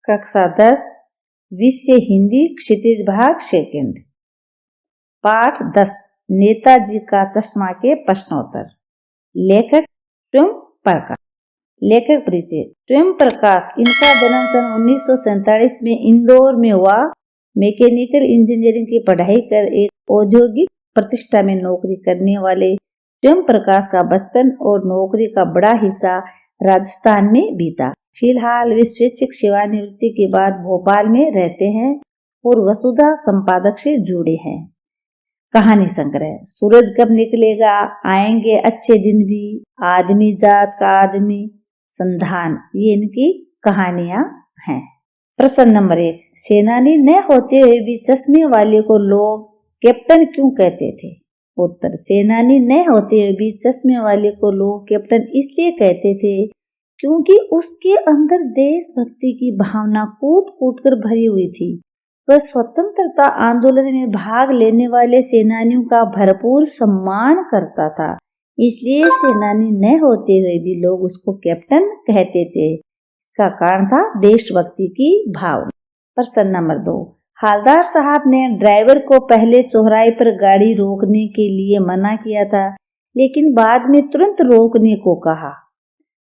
कक्षा 10 विषय हिंदी क्षितिज भाग सेकंड। पाठ 10 नेताजी का चश्मा के प्रश्नोत्तर। लेखक स्वयं प्रकाश। लेखक परिचय। स्वयं प्रकाश, इनका जन्म सन 1947 में इंदौर में हुआ। मैकेनिकल इंजीनियरिंग की पढ़ाई कर एक औद्योगिक प्रतिष्ठा में नौकरी करने वाले स्वयं प्रकाश का बचपन और नौकरी का बड़ा हिस्सा राजस्थान में बीता। फिलहाल वे स्वैच्छिक सेवानिवृत्ति के बाद भोपाल में रहते हैं और वसुधा संपादक से जुड़े हैं। कहानी संग्रह। सूरज कब निकलेगा, आएंगे अच्छे दिन भी, आदमी जात का आदमी, संधान, ये इनकी कहानियां हैं। प्रश्न नंबर 1, सेनानी न होते हुए भी चश्मे वाले को लोग कैप्टन क्यों कहते थे? उत्तर, सेनानी न होते हुए भी चश्मे वाले को लोग कैप्टन इसलिए कहते थे क्योंकि उसके अंदर देशभक्ति की भावना कूट कूट कर भरी हुई थी। वह स्वतंत्रता आंदोलन में भाग लेने वाले सेनानियों का भरपूर सम्मान करता था, इसलिए सेनानी न होते हुए भी लोग उसको कैप्टन कहते थे। इसका कारण था देशभक्ति की भावना। प्रश्न नंबर 2, हालदार साहब ने ड्राइवर को पहले चौराहे पर गाड़ी रोकने के लिए मना किया था, लेकिन बाद में तुरंत रोकने को कहा।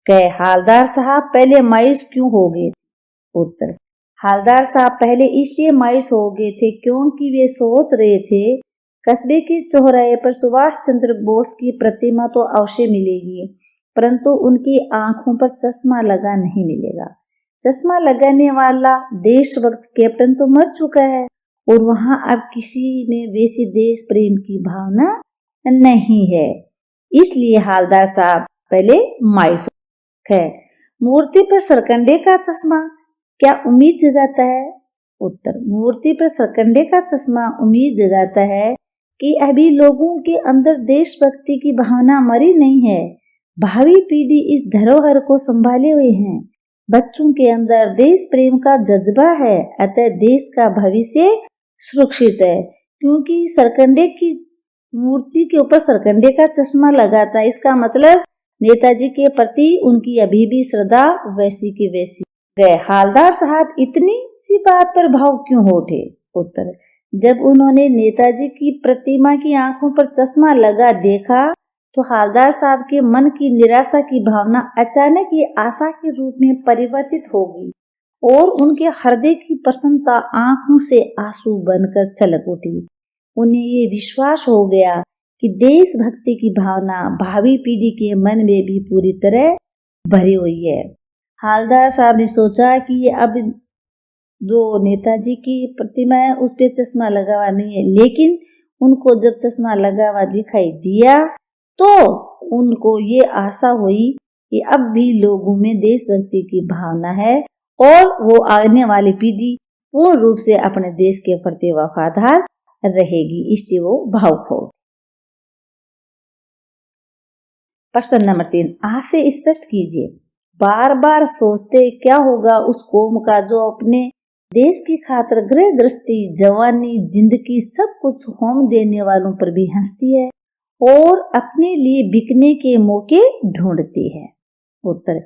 कहे, हालदार साहब पहले मायूस क्यों हो गए? उत्तर, हालदार साहब पहले इसलिए मायूस हो गए थे क्योंकि वे सोच रहे थे कस्बे के चौराहे पर सुभाष चंद्र बोस की प्रतिमा तो अवश्य मिलेगी, परंतु उनकी आंखों पर चश्मा लगा नहीं मिलेगा। चश्मा लगाने वाला देशभक्त कैप्टन तो मर चुका है और वहां अब किसी में वैसी देश प्रेम की भावना नहीं है, इसलिए हालदार साहब पहले मायूस है। मूर्ति पर सरकंडे का चश्मा क्या उम्मीद जगाता है? उत्तर, मूर्ति पर सरकंडे का चश्मा उम्मीद जगाता है कि अभी लोगों के अंदर देशभक्ति की भावना मरी नहीं है। भावी पीढ़ी इस धरोहर को संभाले हुए हैं। बच्चों के अंदर देश प्रेम का जज्बा है, अतः देश का भविष्य सुरक्षित है। क्योंकि सरकंडे की मूर्ति के ऊपर सरकंडे का चश्मा लगाता है, इसका मतलब नेताजी के प्रति उनकी अभी भी श्रद्धा वैसी की वैसी है। हालदार साहब इतनी सी बात पर भाव क्यों हो उठे? उत्तर, जब उन्होंने नेताजी की प्रतिमा की आंखों पर चश्मा लगा देखा तो हालदार साहब के मन की निराशा की भावना अचानक ही आशा के रूप में परिवर्तित हो गई और उनके हृदय की प्रसन्नता आंखों से आंसू बनकर छलक उठी। उन्हें ये विश्वास हो गया कि देशभक्ति की भावना भावी पीढ़ी के मन में भी पूरी तरह भरी हुई है। हालदार साहब ने सोचा कि अब जो नेताजी की प्रतिमा है उस पे चश्मा लगा हुआ नहीं है, लेकिन उनको जब चश्मा लगा हुआ दिखाई दिया तो उनको ये आशा हुई कि अब भी लोगों में देशभक्ति की भावना है और वो आने वाली पीढ़ी पूर्ण रूप से अपने देश के प्रति वफादार रहेगी, इसलिए वो भावुक हो। प्रश्न नंबर 3, आज से स्पष्ट कीजिए, बार बार सोचते क्या होगा उस कौम का जो अपने देश की खातिर गृह गृहस्थी, जवानी, जिंदगी सब कुछ होम देने वालों पर भी हंसती है और अपने लिए बिकने के मौके ढूंढती है। उत्तर,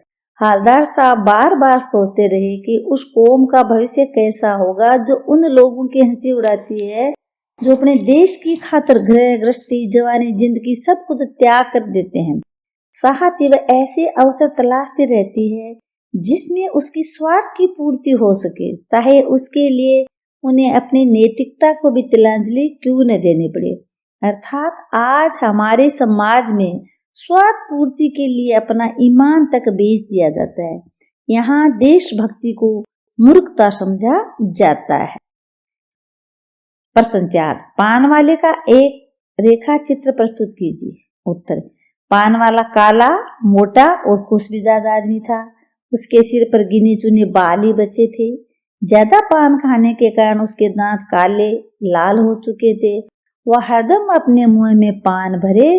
हालदार साहब बार बार सोचते रहे कि उस कौम का भविष्य कैसा होगा जो उन लोगों की हंसी उड़ाती है जो अपने देश की खातिर गृह गृहस्थी, जवानी, जिंदगी सब कुछ त्याग कर देते हैं। साथ ही वह ऐसे अवसर तलाशती रहती है जिसमें उसकी स्वार्थ की पूर्ति हो सके, चाहे उसके लिए उन्हें अपनी नैतिकता को भी तिलांजलि क्यों न देनी पड़े। अर्थात आज हमारे समाज में स्वार्थ पूर्ति के लिए अपना ईमान तक बेच दिया जाता है। यहाँ देशभक्ति को मूर्खता समझा जाता है। प्रश्न 4, पान वाले का एक रेखा चित्र प्रस्तुत कीजिए। उत्तर, पान वाला काला, मोटा और खुशमिजाज आदमी था। उसके सिर पर गिने चुने बाल ही बचे थे। ज्यादा पान खाने के कारण उसके दांत काले लाल हो चुके थे। वह हरदम अपने मुंह में पान भरे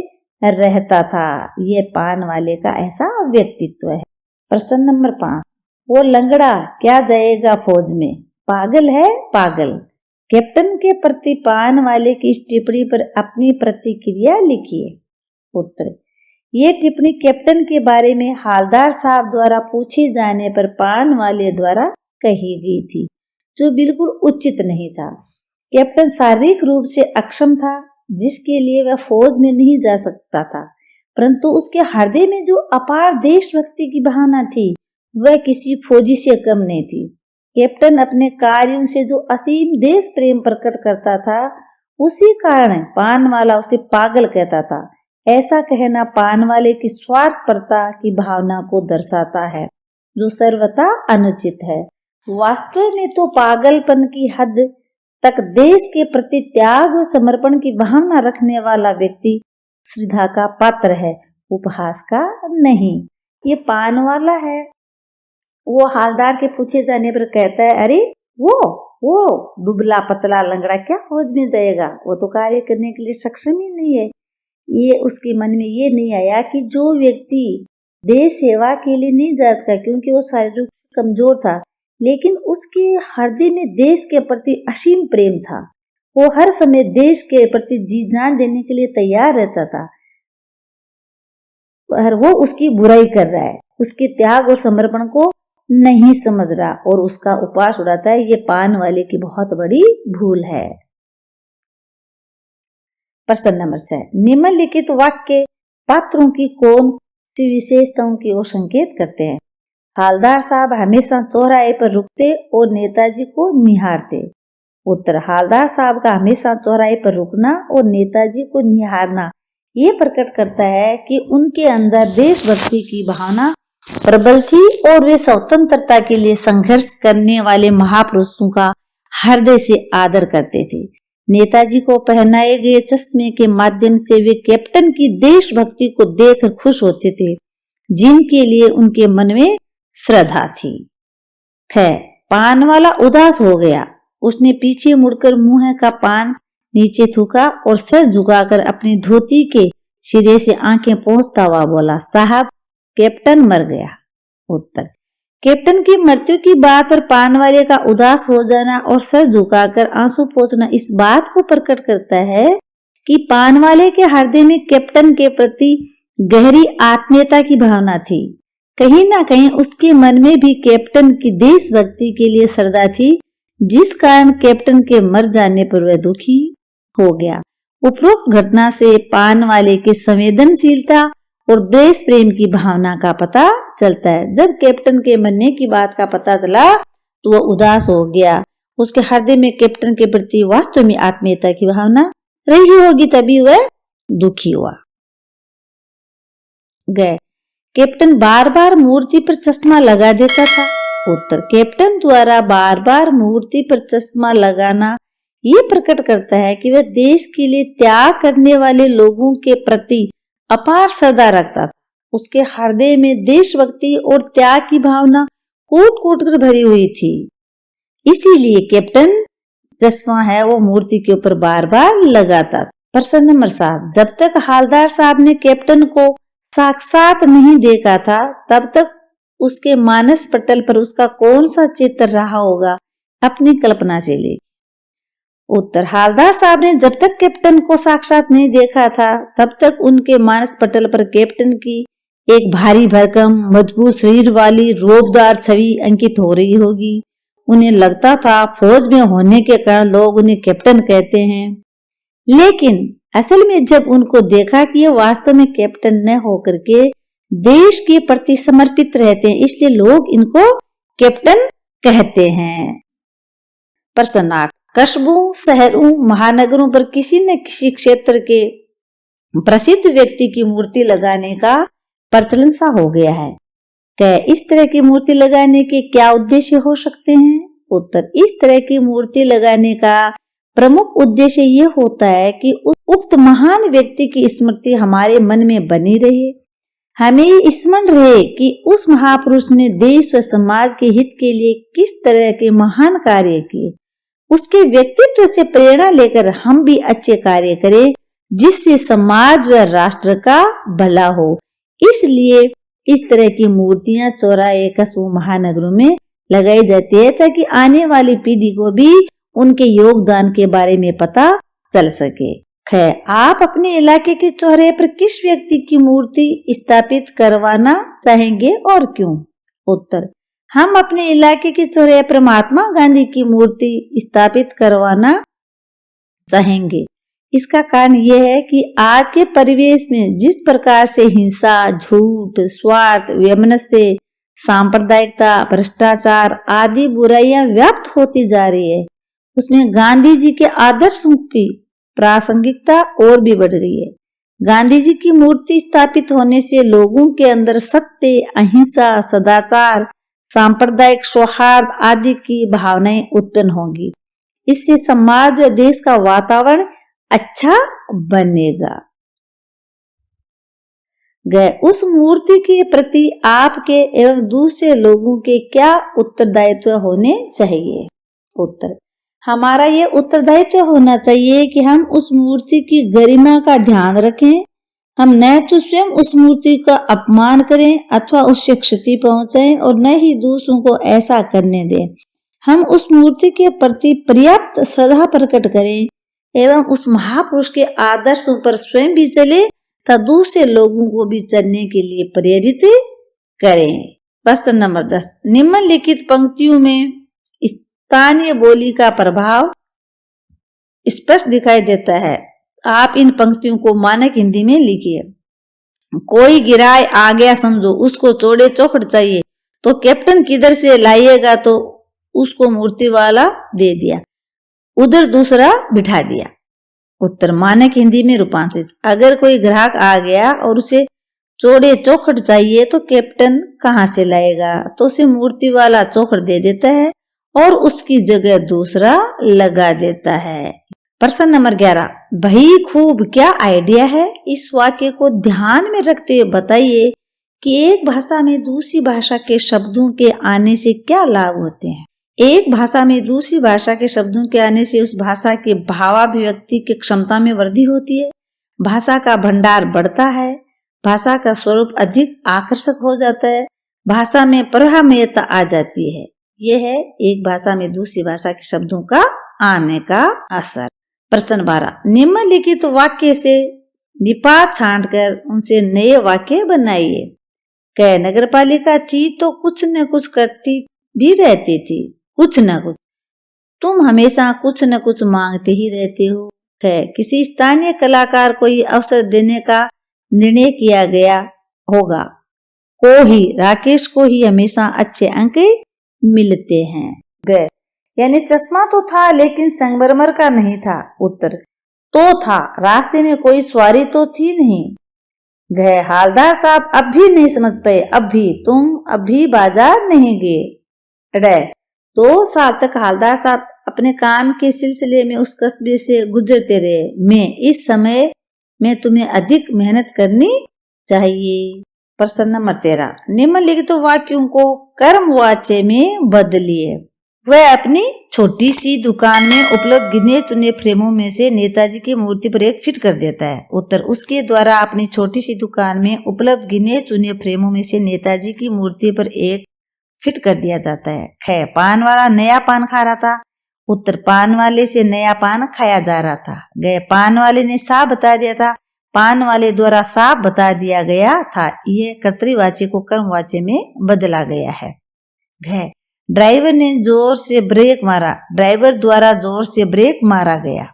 रहता था। ये पान वाले का ऐसा व्यक्तित्व है। प्रश्न नंबर 5, वो लंगड़ा क्या जाएगा फौज में, पागल है पागल। कैप्टन के प्रति पान वाले की इस टिप्पणी पर अपनी प्रतिक्रिया लिखिए। उत्तर, ये टिप्पणी कैप्टन के बारे में हालदार साहब द्वारा पूछे जाने पर पान वाले द्वारा कही गई थी, जो बिल्कुल उचित नहीं था। कैप्टन शारीरिक रूप से अक्षम था, जिसके लिए वह फौज में नहीं जा सकता था, परंतु उसके हृदय में जो अपार देशभक्ति की भावना थी वह किसी फौजी से कम नहीं थी। कैप्टन अपने कार्यों से जो असीम देश प्रेम प्रकट करता था, उसी कारण पानवाला उसे पागल कहता था। ऐसा कहना पानवाले की स्वार्थपरता की भावना को दर्शाता है, जो सर्वथा अनुचित है। वास्तव में तो पागलपन की हद तक देश के प्रति त्याग व समर्पण की भावना रखने वाला व्यक्ति श्रद्धा का पात्र है, उपहास का नहीं। ये पानवाला है, वो हालदार के पूछे जाने पर कहता है, अरे वो दुबला पतला लंगड़ा क्या फौज में जाएगा, वो तो कार्य करने के लिए सक्षम ही नहीं है। ये उसके मन में ये नहीं आया कि जो व्यक्ति देश सेवा के लिए नहीं जा सका क्योंकि वो शारीरिक कमजोर था, लेकिन उसके हृदय में देश के प्रति असीम प्रेम था। वो हर समय देश के प्रति जी जान देने के लिए तैयार रहता था, और वो उसकी बुराई कर रहा है, उसके त्याग और समर्पण को नहीं समझ रहा और उसका उपहास उड़ाता है। ये पान वाले की बहुत बड़ी भूल है। प्रश्न नंबर 6, निम्नलिखित वाक्य पात्रों की कौन सी विशेषताओं की ओर संकेत करते हैं? हालदार साहब हमेशा चौराहे पर रुकते और नेताजी को निहारते। उत्तर, हालदार साहब का हमेशा चौराहे पर रुकना और नेताजी को निहारना ये प्रकट करता है कि उनके अंदर देशभक्ति की भावना प्रबल थी और वे स्वतंत्रता के लिए संघर्ष करने वाले महापुरुषों का हृदय से आदर करते थे। नेताजी को पहनाए गए चश्मे के माध्यम से वे कैप्टन की देशभक्ति को देखकर खुश होते थे, जिनके लिए उनके मन में श्रद्धा थी। पान वाला उदास हो गया। उसने पीछे मुड़कर मुंह का पान नीचे थूका और सर झुकाकर अपनी धोती के सिरे से आंखें पोंछता हुआ बोला, साहब कैप्टन मर गया। उत्तर, कैप्टन की मृत्यु की बात पर पान वाले का उदास हो जाना और सर झुकाकर आंसू पोंछना इस बात को प्रकट करता है कि पान वाले के हृदय में कैप्टन के प्रति गहरी आत्मीयता की भावना थी। कहीं ना कहीं उसके मन में भी कैप्टन की देशभक्ति के लिए श्रद्धा थी, जिस कारण कैप्टन के मर जाने पर वह दुखी हो गया। उपरोक्त घटना से पान वाले की संवेदनशीलता और देश प्रेम की भावना का पता चलता है। जब कैप्टन के मरने की बात का पता चला तो वह उदास हो गया। उसके हृदय में कैप्टन के प्रति वास्तव में आत्मीयता की भावना रही होगी, तभी वह दुखी हुआ। कैप्टन बार बार मूर्ति पर चश्मा लगा देता था। उत्तर, कैप्टन द्वारा बार बार मूर्ति पर चश्मा लगाना ये प्रकट करता है कि वह देश के लिए त्याग करने वाले लोगों के प्रति अपार श्रद्धा रखता था। उसके हृदय में देशभक्ति और त्याग की भावना कूट कूट कर भरी हुई थी, इसीलिए कैप्टन चश्मा है वो मूर्ति के ऊपर बार बार लगाता था। प्रश्न नंबर 7, जब तक हालदार साहब ने कैप्टन को साक्षात नहीं देखा था, तब तक उसके मानस पटल पर उसका कौन सा चित्र रहा होगा, अपनी कल्पना से ले। उत्तर, हालदार साहब ने जब तक कैप्टन को साक्षात नहीं देखा था, तब तक उनके मानस पटल पर कैप्टन की एक भारी भरकम मजबूत शरीर वाली रोबदार छवि अंकित हो रही होगी। उन्हें लगता था फौज में होने के कारण लोग उन्हें कैप्टन कहते हैं, लेकिन असल में जब उनको देखा कि ये वास्तव में कैप्टन न होकर के देश के प्रति समर्पित रहते हैं, इसलिए लोग इनको कैप्टन कहते हैं। प्रश्न 8, कस्बों, शहरों, महानगरों पर किसी न किसी क्षेत्र के प्रसिद्ध व्यक्ति की मूर्ति लगाने का प्रचलन सा हो गया है। क्या इस तरह की मूर्ति लगाने के क्या उद्देश्य हो सकते हैं? उत्तर, इस तरह की मूर्ति लगाने का प्रमुख उद्देश्य ये होता है कि उक्त महान व्यक्ति की स्मृति हमारे मन में बनी रहे। हमें ये स्मरण रहे कि उस महापुरुष ने देश व समाज के हित के लिए किस तरह के महान कार्य किए। उसके व्यक्तित्व से प्रेरणा लेकर हम भी अच्छे कार्य करें, जिससे समाज व राष्ट्र का भला हो। इसलिए इस तरह की मूर्तियां चौराहे, कस्बों, महानगरों में लगाई जाती है, ताकि आने वाली पीढ़ी को भी उनके योगदान के बारे में पता चल सके। आप अपने इलाके के चौराहे पर किस व्यक्ति की मूर्ति स्थापित करवाना चाहेंगे और क्यों? उत्तर, हम अपने इलाके के चौराहे पर महात्मा गांधी की मूर्ति स्थापित करवाना चाहेंगे। इसका कारण यह है कि आज के परिवेश में जिस प्रकार से हिंसा, झूठ, स्वार्थ, वैमनस्य, सांप्रदायिकता, भ्रष्टाचार आदि बुराइयां व्याप्त होती जा रही है, उसमें गांधी जी के आदर्शों की प्रासंगिकता और भी बढ़ रही है। गांधी जी की मूर्ति स्थापित होने से लोगों के अंदर सत्य, अहिंसा, सदाचार, सांप्रदायिक सौहार्द आदि की भावनाएं उत्पन्न होंगी। इससे समाज और देश का वातावरण अच्छा बनेगा। उस मूर्ति के प्रति आपके एवं दूसरे लोगों के क्या उत्तरदायित्व होने चाहिए? उत्तर, हमारा ये उत्तरदायित्व होना चाहिए कि हम उस मूर्ति की गरिमा का ध्यान रखें। हम न तो स्वयं उस मूर्ति का अपमान करें अथवा उससे क्षति पहुंचाएं और न ही दूसरों को ऐसा करने दें। हम उस मूर्ति के प्रति पर्याप्त श्रद्धा प्रकट करें एवं उस महापुरुष के आदर्शों पर स्वयं भी चले तथा दूसरे लोगों को भी चलने के लिए प्रेरित करें। प्रश्न नंबर 10, निम्नलिखित पंक्तियों में स्थानीय बोली का प्रभाव स्पष्ट दिखाई देता है। आप इन पंक्तियों को मानक हिंदी में लिखिए। कोई गिराए आ गया समझो, उसको चौड़े चौखट चाहिए तो कैप्टन किधर से लाइएगा, तो उसको मूर्ति वाला दे दिया, उधर दूसरा बिठा दिया। उत्तर, मानक हिंदी में रूपांतरित, अगर कोई ग्राहक आ गया और उसे चौड़े चौखट चाहिए तो कैप्टन कहाँ से लाएगा, तो उसे मूर्ति वाला चौखट दे देता है और उसकी जगह दूसरा लगा देता है। प्रश्न नंबर 11, भाई खूब क्या आइडिया है। इस वाक्य को ध्यान में रखते हुए बताइए कि एक भाषा में दूसरी भाषा के शब्दों के आने से क्या लाभ होते हैं। एक भाषा में दूसरी भाषा के शब्दों के आने से उस भाषा के भावाभिव्यक्ति की क्षमता में वृद्धि होती है, भाषा का भंडार बढ़ता है, भाषा का स्वरूप अधिक आकर्षक हो जाता है, भाषा में प्रभामयता आ जाती है। यह है एक भाषा में दूसरी भाषा के शब्दों का आने का असर। प्रश्न 12, निम्नलिखित वाक्य से निपात छांटकर उनसे नए वाक्य बनाइए। कह नगरपालिका थी तो कुछ न कुछ करती भी रहती थी, कुछ न कुछ। तुम हमेशा कुछ न कुछ मांगते ही रहते हो। है किसी स्थानीय कलाकार को ये अवसर देने का निर्णय किया गया होगा, राकेश को ही हमेशा अच्छे अंक मिलते हैं। गए यानी चश्मा तो था लेकिन संगमरमर का नहीं था। उत्तर, तो था, रास्ते में कोई सवारी तो थी नहीं। गए हालदार साहब अब भी नहीं समझ पाए, तुम अभी बाजार नहीं गए। 2 साल तक हालदार साहब अपने काम के सिलसिले में उस कस्बे से गुजरते रहे। मैं इस समय में तुम्हें अधिक मेहनत करनी चाहिए। प्रश्न नंबर 13, निम्नलिखित वाक्यों को कर्मवाच्य में बदलिए। वह अपनी छोटी सी दुकान में उपलब्ध गिने चुने फ्रेमों में से नेताजी की मूर्ति पर एक फिट कर देता है। उत्तर, उसके द्वारा अपनी छोटी सी दुकान में उपलब्ध गिने चुने फ्रेमों में से नेताजी की मूर्ति पर एक फिट कर दिया जाता है। ख, पान वाला नया पान खा रहा था। उत्तर, पान वाले से नया पान खाया जा रहा था। गए पान वाले ने साफ बता दिया था, पान वाले द्वारा साफ बता दिया गया था। यह कर्तृवाच्य को कर्मवाच्य में बदला गया है। घ, ड्राइवर ने जोर से ब्रेक मारा, ड्राइवर द्वारा जोर से ब्रेक मारा गया।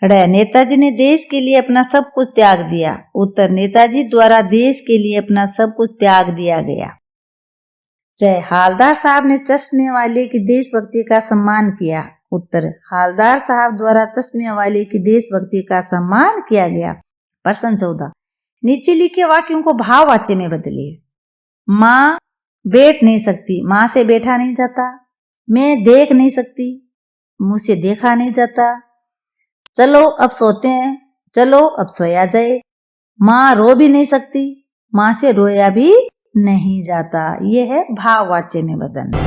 ड़, नेताजी ने देश के लिए अपना सब कुछ त्याग दिया। उत्तर, नेताजी द्वारा देश के लिए अपना सब कुछ त्याग दिया गया। जय, हालदार साहब ने चश्मे वाले की देशभक्ति का सम्मान किया। उत्तर, हालदार साहब द्वारा चश्मे वाले की देशभक्ति का सम्मान किया गया। प्रश्न 14, नीचे लिखे वाक्यों को भाववाच्य में बदलिए। माँ बैठ नहीं सकती, माँ से बैठा नहीं जाता। मैं देख नहीं सकती, मुझसे देखा नहीं जाता। चलो अब सोते हैं, चलो अब सोया जाए। माँ रो भी नहीं सकती, माँ से रोया भी नहीं जाता। यह है भाववाच्य में बदलना।